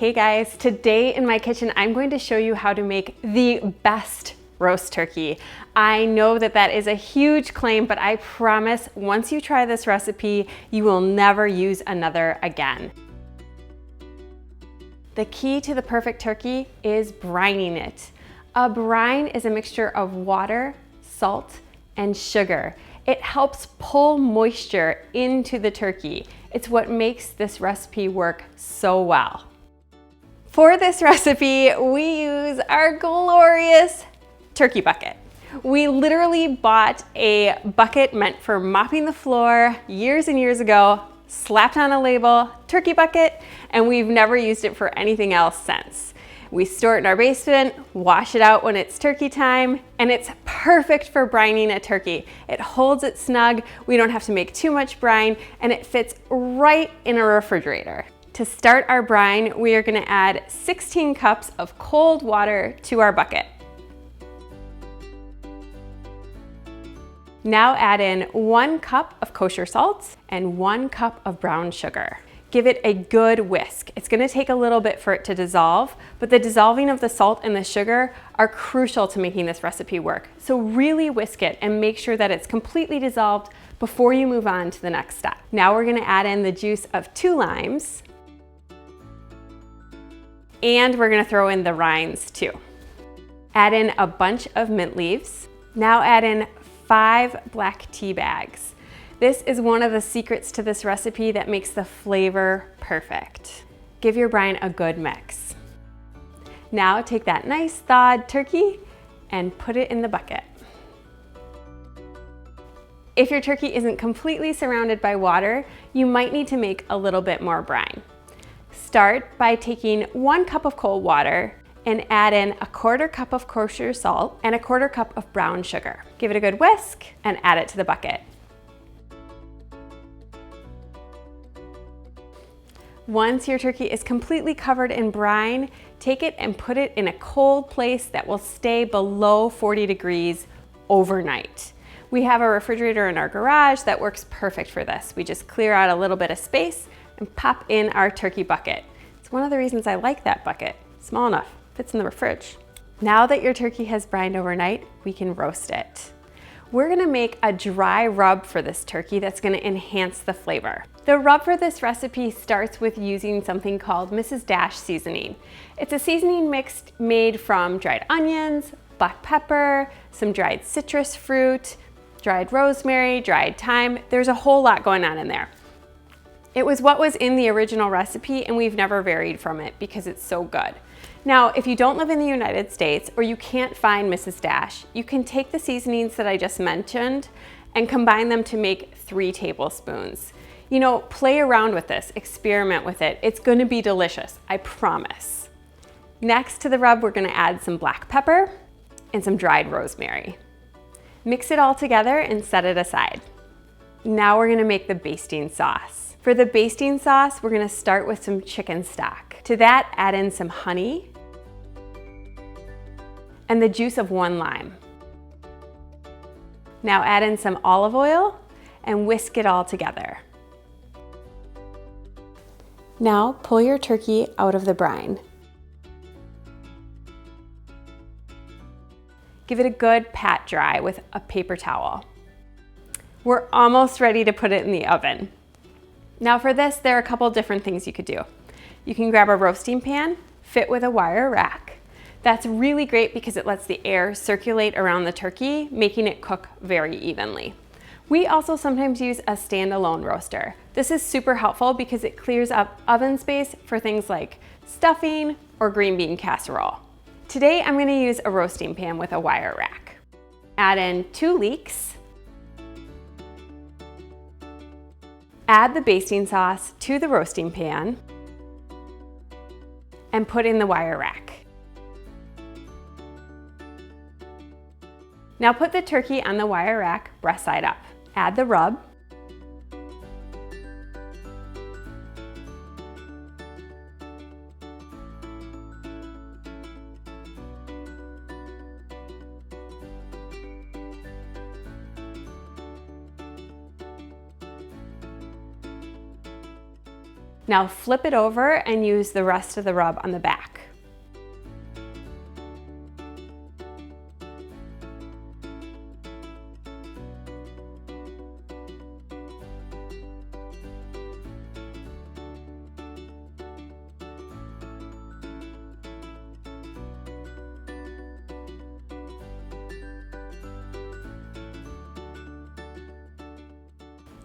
Hey guys, today in my kitchen, I'm going to show you how to make the best roast turkey. I know that is a huge claim, but I promise once you try this recipe, you will never use another again. The key to the perfect turkey is brining it. A brine is a mixture of water, salt, and sugar. It helps pull moisture into the turkey. It's what makes this recipe work so well. For this recipe, we use our glorious turkey bucket. We literally bought a bucket meant for mopping the floor years and years ago, slapped on a label, turkey bucket, and we've never used it for anything else since. We store it in our basement, wash it out when it's turkey time, and it's perfect for brining a turkey. It holds it snug, we don't have to make too much brine, and it fits right in a refrigerator. To start our brine, we are gonna add 16 cups of cold water to our bucket. Now add in 1 cup of kosher salt and 1 cup of brown sugar. Give it a good whisk. It's gonna take a little bit for it to dissolve, but the dissolving of the salt and the sugar are crucial to making this recipe work. So really whisk it and make sure that it's completely dissolved before you move on to the next step. Now we're gonna add in the juice of 2 limes, and we're gonna throw in the rinds too. Add in a bunch of mint leaves. Now add in 5 black tea bags. This is one of the secrets to this recipe that makes the flavor perfect. Give your brine a good mix. Now take that nice thawed turkey and put it in the bucket. If your turkey isn't completely surrounded by water, you might need to make a little bit more brine. Start by taking 1 cup of cold water and add in 1/4 cup of kosher salt and 1/4 cup of brown sugar. Give it a good whisk and add it to the bucket. Once your turkey is completely covered in brine, take it and put it in a cold place that will stay below 40 degrees overnight. We have a refrigerator in our garage that works perfect for this. We just clear out a little bit of space and pop in our turkey bucket. It's one of the reasons I like that bucket. Small enough, fits in the fridge. Now that your turkey has brined overnight, we can roast it. We're gonna make a dry rub for this turkey that's gonna enhance the flavor. The rub for this recipe starts with using something called Mrs. Dash seasoning. It's a seasoning mix made from dried onions, black pepper, some dried citrus fruit, dried rosemary, dried thyme. There's a whole lot going on in there. It was what was in the original recipe, and we've never varied from it because it's so good. Now, if you don't live in the United States or you can't find Mrs. Dash, you can take the seasonings that I just mentioned and combine them to make 3 tablespoons. You know, play around with this, experiment with it. It's gonna be delicious, I promise. Next to the rub, we're gonna add some black pepper and some dried rosemary. Mix it all together and set it aside. Now we're gonna make the basting sauce. For the basting sauce, we're gonna start with some chicken stock. To that, add in some honey and the juice of 1 lime. Now add in some olive oil and whisk it all together. Now pull your turkey out of the brine. Give it a good pat dry with a paper towel. We're almost ready to put it in the oven. Now for this, there are a couple different things you could do. You can grab a roasting pan, fit with a wire rack. That's really great because it lets the air circulate around the turkey, making it cook very evenly. We also sometimes use a standalone roaster. This is super helpful because it clears up oven space for things like stuffing or green bean casserole. Today, I'm gonna use a roasting pan with a wire rack. Add in 2 leeks. Add the basting sauce to the roasting pan and put in the wire rack. Now put the turkey on the wire rack, breast side up. Add the rub. Now flip it over and use the rest of the rub on the back.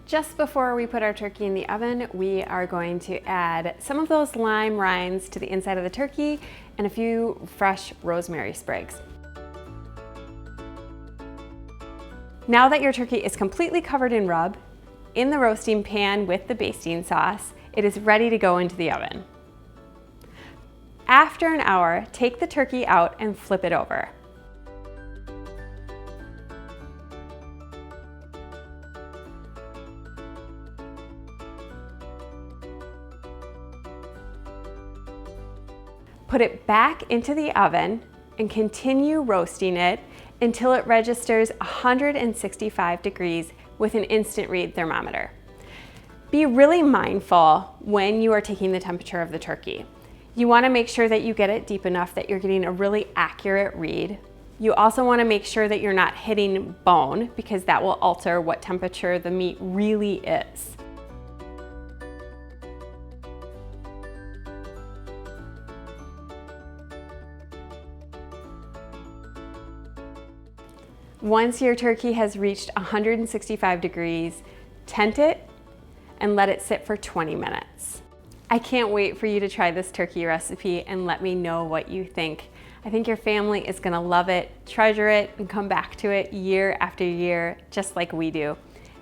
Just before we put our turkey in the oven, we are going to add some of those lime rinds to the inside of the turkey and a few fresh rosemary sprigs. Now that your turkey is completely covered in rub, in the roasting pan with the basting sauce, it is ready to go into the oven. After an hour, take the turkey out and flip it over. Put it back into the oven and continue roasting it until it registers 165 degrees with an instant read thermometer. Be really mindful when you are taking the temperature of the turkey. You want to make sure that you get it deep enough that you're getting a really accurate read. You also want to make sure that you're not hitting bone because that will alter what temperature the meat really is. Once your turkey has reached 165 degrees, tent it and let it sit for 20 minutes. I can't wait for you to try this turkey recipe and let me know what you think. I think your family is gonna love it, treasure it, and come back to it year after year, just like we do.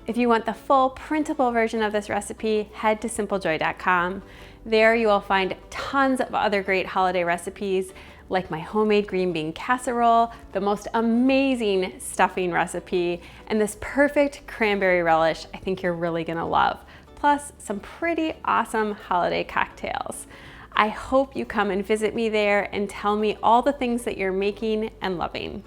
If you want the full printable version of this recipe, head to simplejoy.com. There you will find tons of other great holiday recipes, like my homemade green bean casserole, the most amazing stuffing recipe, and this perfect cranberry relish I think you're really gonna love, plus some pretty awesome holiday cocktails. I hope you come and visit me there and tell me all the things that you're making and loving.